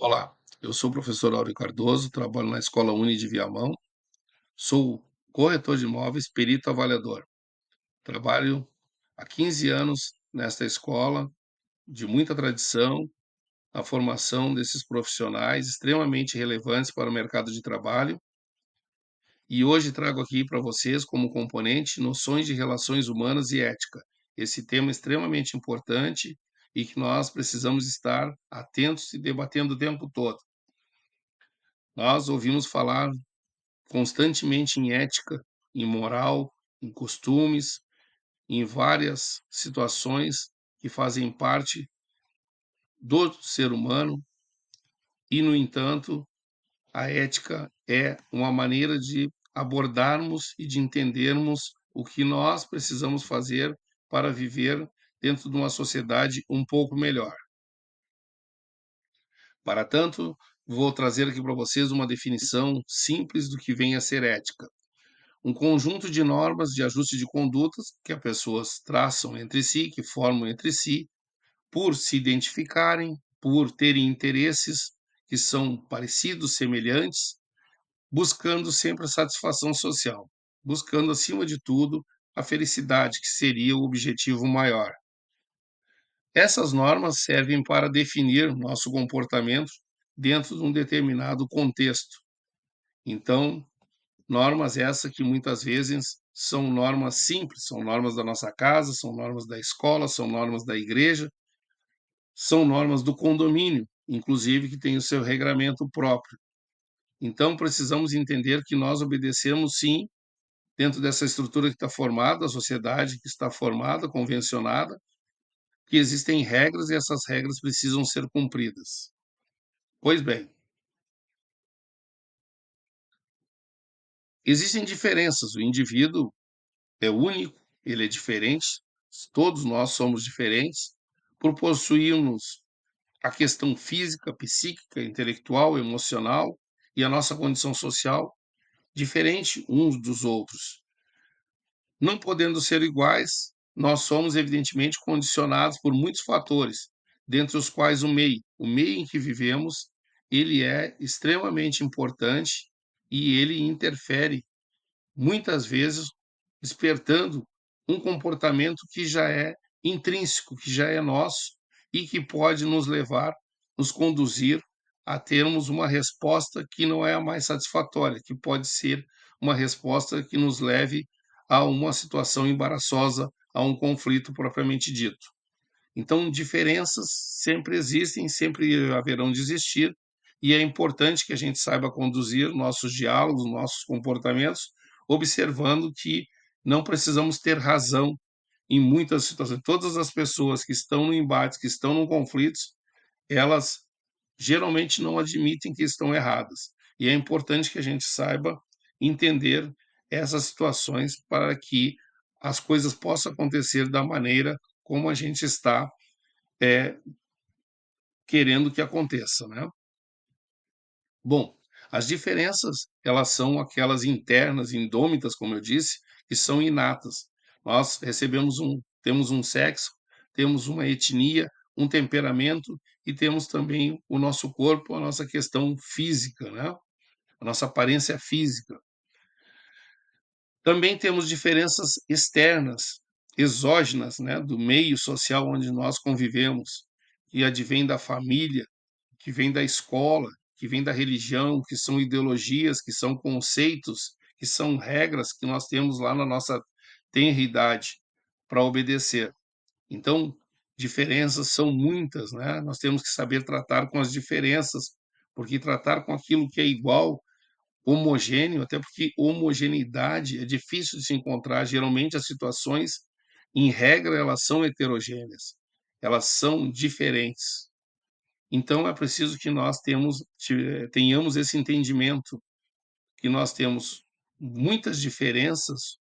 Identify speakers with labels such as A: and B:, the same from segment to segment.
A: Olá, eu sou o professor Áureo Cardoso, trabalho na Escola Uni de Viamão, sou corretor de imóveis, perito avaliador. Trabalho há 15 anos nesta escola, de muita tradição, a formação desses profissionais extremamente relevantes para o mercado de trabalho, e hoje trago aqui para vocês como componente noções de relações humanas e ética. Esse tema é extremamente importante e que nós precisamos estar atentos e debatendo o tempo todo. Nós ouvimos falar constantemente em ética, em moral, em costumes, em várias situações que fazem parte do ser humano e, no entanto, a ética é uma maneira de abordarmos e de entendermos o que nós precisamos fazer para viver dentro de uma sociedade um pouco melhor. Para tanto, vou trazer aqui para vocês uma definição simples do que vem a ser ética. Um conjunto de normas de ajuste de condutas que as pessoas traçam entre si, que formam entre si, por se identificarem, por terem interesses que são parecidos, semelhantes, buscando sempre a satisfação social, buscando, acima de tudo, a felicidade, que seria o objetivo maior. Essas normas servem para definir nosso comportamento dentro de um determinado contexto. Então, normas essas que muitas vezes são normas simples, são normas da nossa casa, são normas da escola, são normas da igreja, são normas do condomínio, inclusive que tem o seu regramento próprio. Então precisamos entender que nós obedecemos sim dentro dessa estrutura que está formada, a sociedade que está formada, convencionada, que existem regras e essas regras precisam ser cumpridas. Pois bem, existem diferenças, o indivíduo é único, ele é diferente, todos nós somos diferentes, por possuirmos a questão física, psíquica, intelectual, emocional e a nossa condição social diferente uns dos outros. Não podendo ser iguais, nós somos evidentemente condicionados por muitos fatores, dentre os quais o meio em que vivemos, ele é extremamente importante e ele interfere muitas vezes despertando um comportamento que já é intrínseco, que já é nosso e que pode nos levar, nos conduzir a termos uma resposta que não é a mais satisfatória, que pode ser uma resposta que nos leve a uma situação embaraçosa, a um conflito propriamente dito. Então, diferenças sempre existem, sempre haverão de existir, e é importante que a gente saiba conduzir nossos diálogos, nossos comportamentos, observando que não precisamos ter razão em muitas situações. Todas as pessoas que estão no embate, que estão no conflito, elas geralmente não admitem que estão erradas. E é importante que a gente saiba entender essas situações para que as coisas possam acontecer da maneira como a gente está é, querendo que aconteça, né? Bom, as diferenças, elas são aquelas internas, indômitas, como eu disse, que são inatas. Nós temos um sexo, temos uma etnia, um temperamento e temos também o nosso corpo, a nossa questão física, né? A nossa aparência física. Também temos diferenças externas, exógenas, né, do meio social onde nós convivemos, que advém da família, que vem da escola, que vem da religião, que são ideologias, que são conceitos, que são regras que nós temos lá na nossa tenra idade para obedecer. Então, diferenças são muitas, né? Nós temos que saber tratar com as diferenças, porque tratar com aquilo que é igual, homogêneo, até porque homogeneidade é difícil de se encontrar, geralmente as situações, em regra, elas são heterogêneas, elas são diferentes. Então é preciso que nós tenhamos esse entendimento, que nós temos muitas diferenças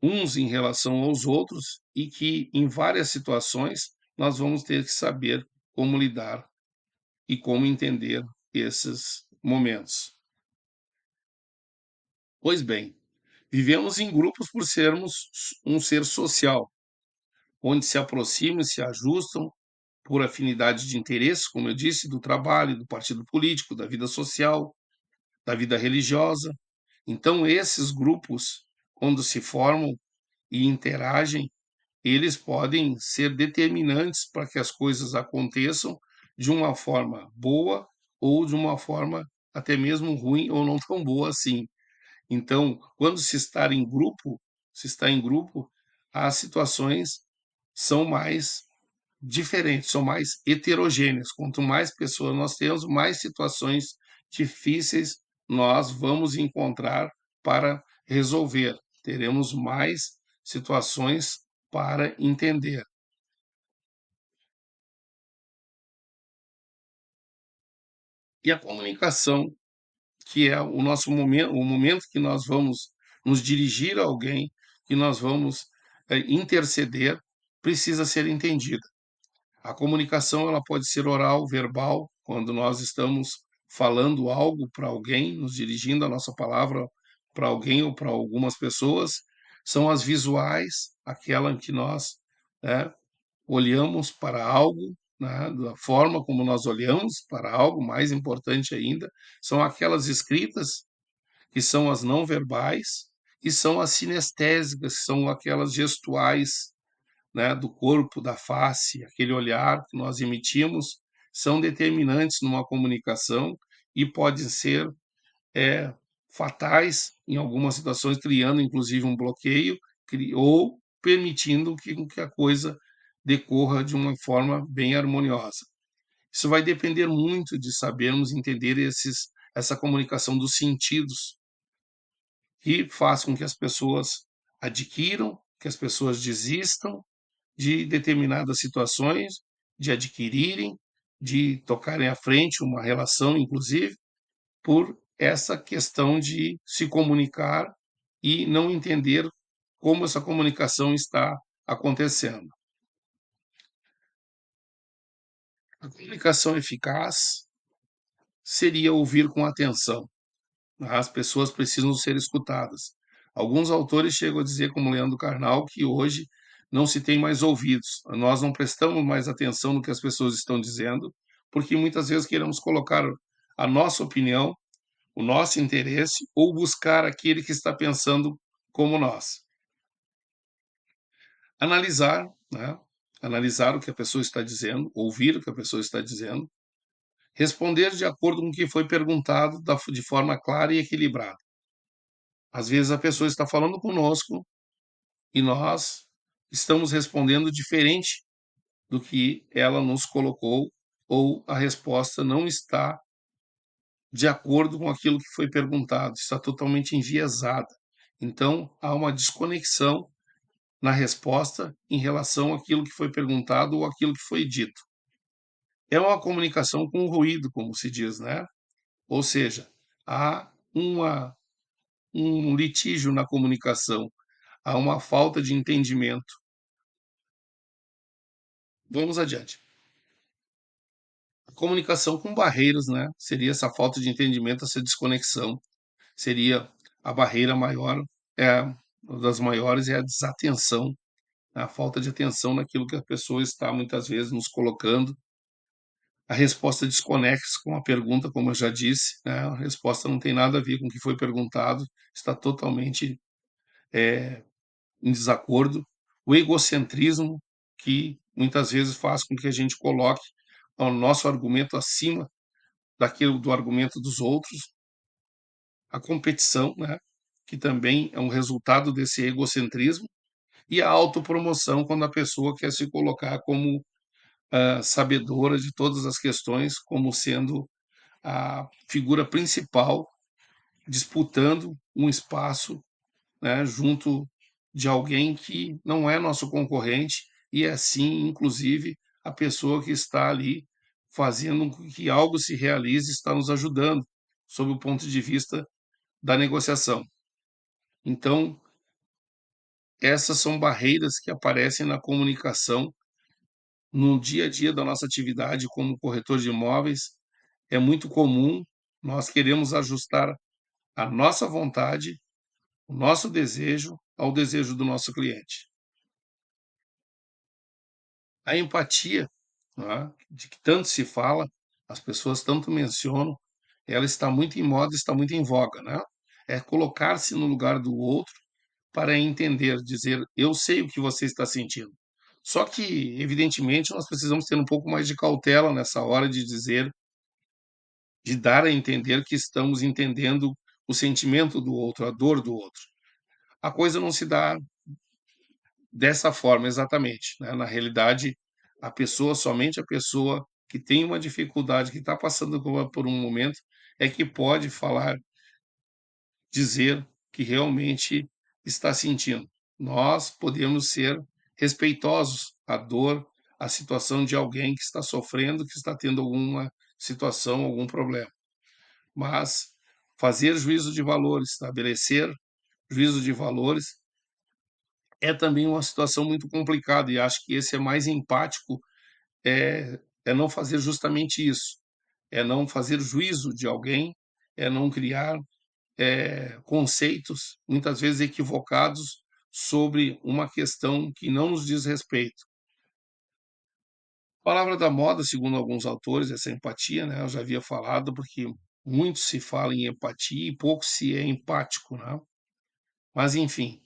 A: uns em relação aos outros e que em várias situações nós vamos ter que saber como lidar e como entender esses momentos. Pois bem, vivemos em grupos por sermos um ser social, onde se aproximam e se ajustam por afinidade de interesses, como eu disse, do trabalho, do partido político, da vida social, da vida religiosa. Então, esses grupos, quando se formam e interagem, eles podem ser determinantes para que as coisas aconteçam de uma forma boa ou de uma forma até mesmo ruim ou não tão boa assim. Então, quando se está em grupo, as situações são mais diferentes, são mais heterogêneas. Quanto mais pessoas nós temos, mais situações difíceis nós vamos encontrar para resolver. Teremos mais situações para entender. E a comunicação, que é o momento que nós vamos nos dirigir a alguém, que nós vamos interceder, precisa ser entendida. A comunicação ela pode ser oral, verbal, quando nós estamos falando algo para alguém, nos dirigindo a nossa palavra para alguém ou para algumas pessoas. São as visuais, aquela em que nós, né, olhamos para algo, né, da forma como nós olhamos para algo, mais importante ainda, são aquelas escritas, que são as não verbais, e são as sinestésicas, que são aquelas gestuais, né, do corpo, da face, aquele olhar que nós emitimos, são determinantes numa comunicação e podem ser é, fatais em algumas situações, criando inclusive um bloqueio, ou permitindo que a coisa decorra de uma forma bem harmoniosa. Isso vai depender muito de sabermos entender essa comunicação dos sentidos, que faz com que as pessoas adquiram, que as pessoas desistam de determinadas situações, de adquirirem, de tocarem à frente uma relação, inclusive, por essa questão de se comunicar e não entender como essa comunicação está acontecendo. A comunicação eficaz seria ouvir com atenção. As pessoas precisam ser escutadas. Alguns autores chegam a dizer, como Leandro Carnal, que hoje não se tem mais ouvidos. Nós não prestamos mais atenção no que as pessoas estão dizendo, porque muitas vezes queremos colocar a nossa opinião, o nosso interesse, ou buscar aquele que está pensando como nós. Analisar, né? Analisar o que a pessoa está dizendo, ouvir o que a pessoa está dizendo, responder de acordo com o que foi perguntado de forma clara e equilibrada. Às vezes a pessoa está falando conosco e nós estamos respondendo diferente do que ela nos colocou, ou a resposta não está de acordo com aquilo que foi perguntado, está totalmente enviesada. Então, há uma desconexão na resposta em relação àquilo que foi perguntado ou àquilo que foi dito. É uma comunicação com ruído, como se diz, né? Ou seja, há um litígio na comunicação, há uma falta de entendimento. Vamos adiante. A comunicação com barreiras, né? Seria essa falta de entendimento, essa desconexão. Seria a barreira maior, uma das maiores é a desatenção, a falta de atenção naquilo que a pessoa está muitas vezes nos colocando. A resposta desconexa com a pergunta, como eu já disse, né? A resposta não tem nada a ver com o que foi perguntado, está totalmente em desacordo. O egocentrismo, que muitas vezes faz com que a gente coloque o nosso argumento acima daquilo do argumento dos outros. A competição, né, que também é um resultado desse egocentrismo, e a autopromoção, quando a pessoa quer se colocar como sabedora de todas as questões, como sendo a figura principal, disputando um espaço, né, junto de alguém que não é nosso concorrente e é sim, inclusive, a pessoa que está ali fazendo com que algo se realize, está nos ajudando, sob o ponto de vista da negociação. Então, essas são barreiras que aparecem na comunicação no dia a dia da nossa atividade como corretor de imóveis. É muito comum nós queremos ajustar a nossa vontade, o nosso desejo ao desejo do nosso cliente. A empatia né, de que tanto se fala, as pessoas tanto mencionam, ela está muito em moda, está muito em voga, né? É colocar-se no lugar do outro para entender, dizer: "Eu sei o que você está sentindo". Só que, evidentemente, nós precisamos ter um pouco mais de cautela nessa hora de dizer, de dar a entender que estamos entendendo o sentimento do outro, a dor do outro. A coisa não se dá dessa forma exatamente, né, na realidade, a pessoa somente a pessoa que tem uma dificuldade, que está passando por um momento, é que pode falar, dizer que realmente está sentindo. Nós podemos ser respeitosos à dor, à situação de alguém que está sofrendo, que está tendo alguma situação, algum problema, mas fazer juízo de valores, estabelecer juízo de valores é também uma situação muito complicada e acho que esse é mais empático, é não fazer justamente isso, é não fazer juízo de alguém, é não criar, conceitos, muitas vezes equivocados, sobre uma questão que não nos diz respeito. Palavra da moda, segundo alguns autores, essa empatia, né, eu já havia falado, porque muito se fala em empatia e pouco se é empático, né. Mas enfim,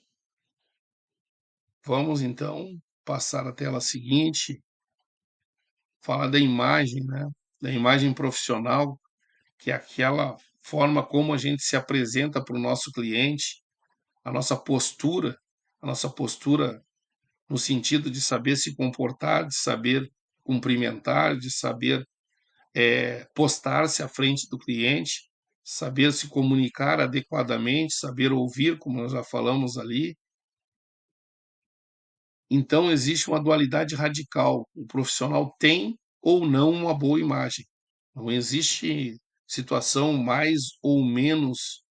A: vamos então passar à tela seguinte, falar da imagem, né, da imagem profissional, que é aquela forma como a gente se apresenta para o nosso cliente, a nossa postura, a nossa postura no sentido de saber se comportar, de saber cumprimentar, de saber, postar-se à frente do cliente, saber se comunicar adequadamente, saber ouvir, como nós já falamos ali. Então existe uma dualidade radical, o profissional tem ou não uma boa imagem. Não existe situação mais ou menos,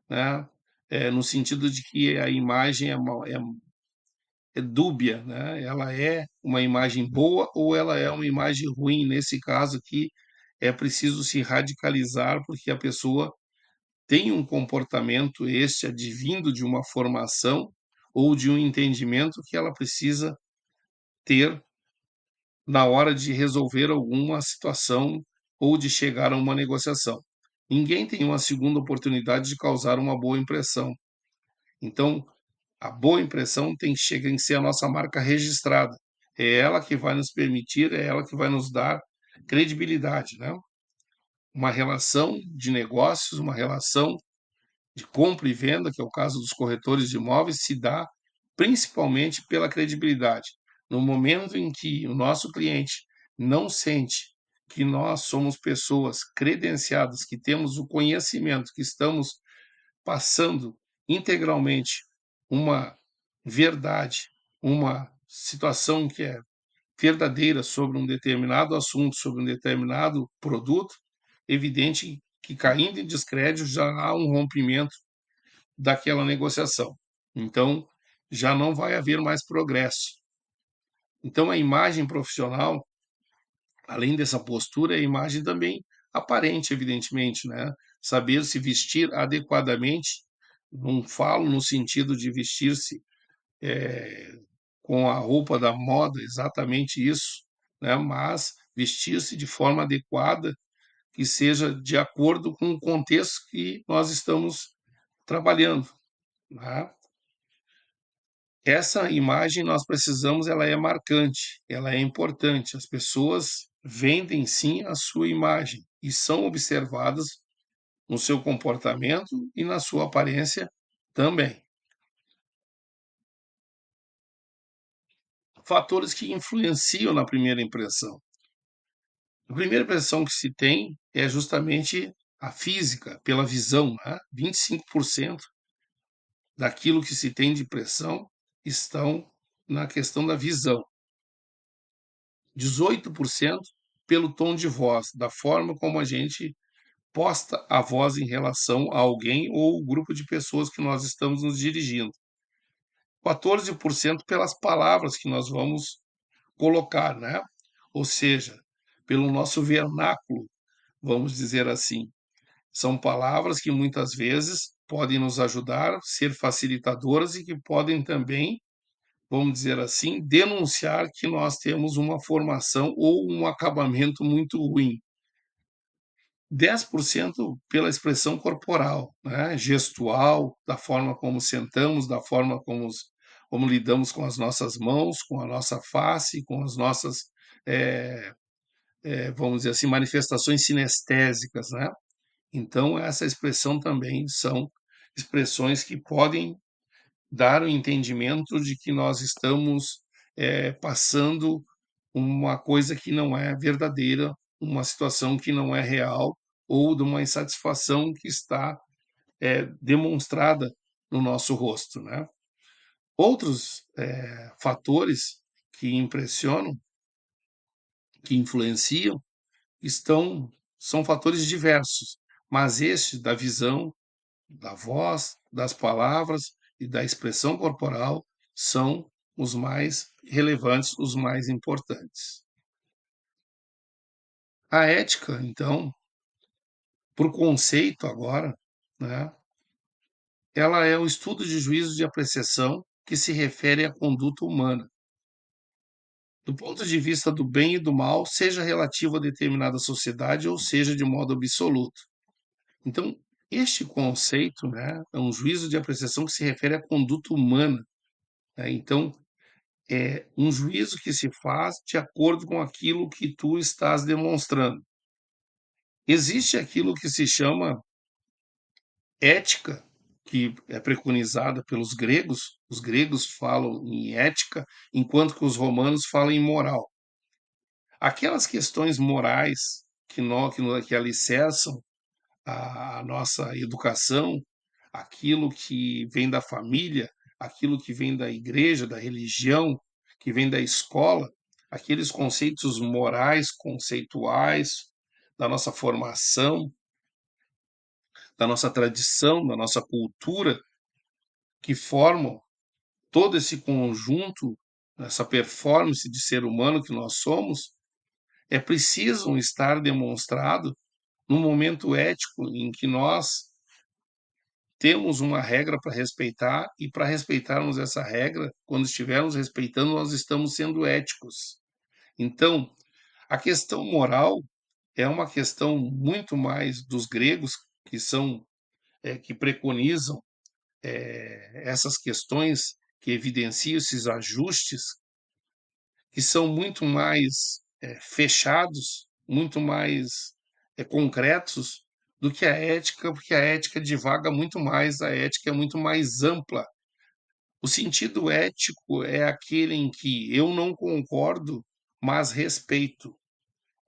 A: né, no sentido de que a imagem é dúbia, né, ela é uma imagem boa ou ela é uma imagem ruim, nesse caso aqui, é preciso se radicalizar, porque a pessoa tem um comportamento este advindo de uma formação ou de um entendimento que ela precisa ter na hora de resolver alguma situação ou de chegar a uma negociação. Ninguém tem uma segunda oportunidade de causar uma boa impressão. Então, a boa impressão tem que chegar em ser a nossa marca registrada. É ela que vai nos permitir, é ela que vai nos dar credibilidade, né? Uma relação de negócios, uma relação de compra e venda, que é o caso dos corretores de imóveis, se dá principalmente pela credibilidade. No momento em que o nosso cliente não sente que nós somos pessoas credenciadas, que temos o conhecimento, que estamos passando integralmente uma verdade, uma situação que é verdadeira sobre um determinado assunto, sobre um determinado produto, evidente que caindo em descrédito já há um rompimento daquela negociação. Então, já não vai haver mais progresso. Então, a imagem profissional, além dessa postura, é a imagem também aparente, evidentemente, né? Saber se vestir adequadamente, não falo no sentido de vestir-se com a roupa da moda, exatamente isso, né? Mas vestir-se de forma adequada, que seja de acordo com o contexto que nós estamos trabalhando, né? Essa imagem nós precisamos, ela é marcante, ela é importante. As pessoas vendem sim a sua imagem e são observadas no seu comportamento e na sua aparência também. Fatores que influenciam na primeira impressão. A primeira impressão que se tem é justamente a física, pela visão, né? 25% daquilo que se tem de impressão estão na questão da visão. 18% pelo tom de voz, da forma como a gente posta a voz em relação a alguém ou o grupo de pessoas que nós estamos nos dirigindo. 14% pelas palavras que nós vamos colocar, né? Ou seja, pelo nosso vernáculo, vamos dizer assim. São palavras que muitas vezes podem nos ajudar, ser facilitadoras e que podem também vamos dizer assim, denunciar que nós temos uma formação ou um acabamento muito ruim. 10% pela expressão corporal, né, gestual, da forma como sentamos, da forma como lidamos com as nossas mãos, com a nossa face, com as nossas, eh vamos dizer assim, manifestações sinestésicas, né. Então essa expressão também são expressões que podem dar o entendimento de que nós estamos, passando uma coisa que não é verdadeira, uma situação que não é real, ou de uma insatisfação que está, demonstrada no nosso rosto, né. Outros, fatores que impressionam, que influenciam, estão são fatores diversos, mas este da visão, da voz, das palavras e da expressão corporal são os mais relevantes, os mais importantes. A ética, então, por conceito agora, né, ela é o estudo de juízo de apreciação que se refere à conduta humana, do ponto de vista do bem e do mal, seja relativo a determinada sociedade ou seja de modo absoluto. Então, este conceito, né, é um juízo de apreciação que se refere à conduta humana, né? Então, é um juízo que se faz de acordo com aquilo que tu estás demonstrando. Existe aquilo que se chama ética, que é preconizada pelos gregos. Os gregos falam em ética, enquanto que os romanos falam em moral. Aquelas questões morais que alicerçam a nossa educação, aquilo que vem da família, aquilo que vem da igreja, da religião, que vem da escola, aqueles conceitos morais, conceituais, da nossa formação, da nossa tradição, da nossa cultura, que formam todo esse conjunto, essa performance de ser humano que nós somos, é preciso estar demonstrado no momento ético em que nós temos uma regra para respeitar e para respeitarmos essa regra, quando estivermos respeitando, nós estamos sendo éticos. Então, a questão moral é uma questão muito mais dos gregos, que são, que preconizam, essas questões, que evidenciam esses ajustes, que são muito mais, fechados, muito mais, concretos do que a ética, porque a ética divaga muito mais, a ética é muito mais ampla. O sentido ético é aquele em que eu não concordo, mas respeito.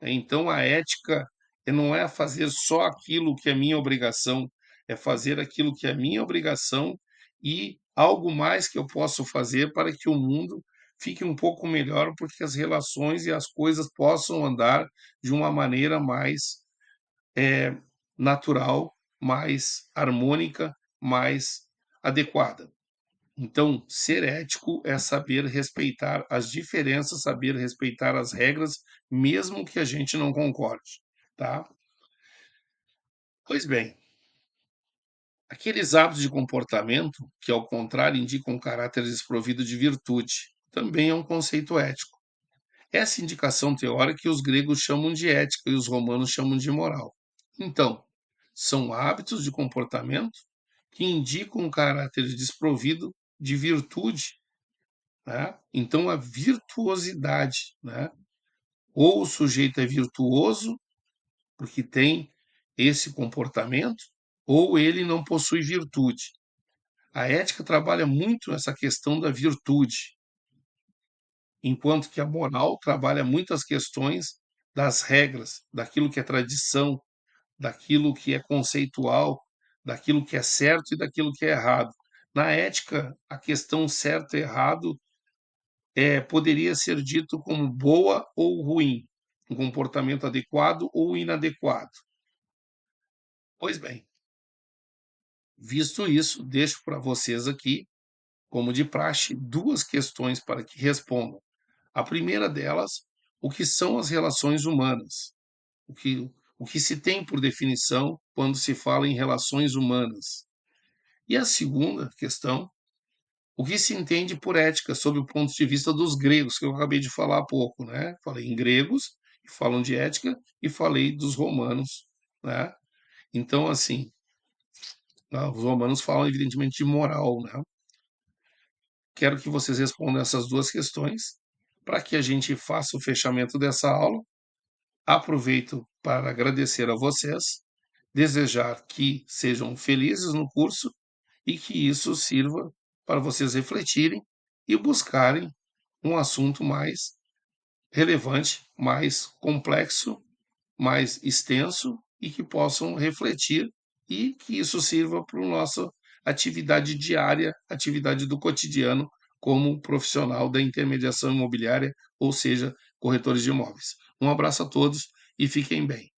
A: Então a ética não é fazer só aquilo que é minha obrigação, é fazer aquilo que é minha obrigação e algo mais que eu posso fazer para que o mundo fique um pouco melhor, porque as relações e as coisas possam andar de uma maneira mais, natural, mais harmônica, mais adequada. Então, ser ético é saber respeitar as diferenças, saber respeitar as regras, mesmo que a gente não concorde, tá? Pois bem, aqueles hábitos de comportamento que, ao contrário, indicam um caráter desprovido de virtude, também é um conceito ético. Essa indicação teórica que os gregos chamam de ética e os romanos chamam de moral. Então, são hábitos de comportamento que indicam um caráter desprovido de virtude, né? Então, a virtuosidade, né? Ou o sujeito é virtuoso, porque tem esse comportamento, ou ele não possui virtude. A ética trabalha muito essa questão da virtude, enquanto que a moral trabalha muitas questões das regras, daquilo que é tradição, daquilo que é conceitual, daquilo que é certo e daquilo que é errado. Na ética, a questão certo e errado poderia ser dito como boa ou ruim, um comportamento adequado ou inadequado. Pois bem, visto isso, deixo para vocês aqui, como de praxe, duas questões para que respondam. A primeira delas, o que são as relações humanas? O que, o que se tem por definição quando se fala em relações humanas? E a segunda questão, o que se entende por ética sob o ponto de vista dos gregos, que eu acabei de falar há pouco, né? Falei em gregos, que falam de ética, e falei dos romanos, né? Então, assim, os romanos falam, evidentemente, de moral, né? Quero que vocês respondam essas duas questões para que a gente faça o fechamento dessa aula. Aproveito para agradecer a vocês, desejar que sejam felizes no curso e que isso sirva para vocês refletirem e buscarem um assunto mais relevante, mais complexo, mais extenso e que possam refletir e que isso sirva para a nossa atividade diária, atividade do cotidiano, como profissional da intermediação imobiliária, ou seja, corretores de imóveis. Um abraço a todos e fiquem bem.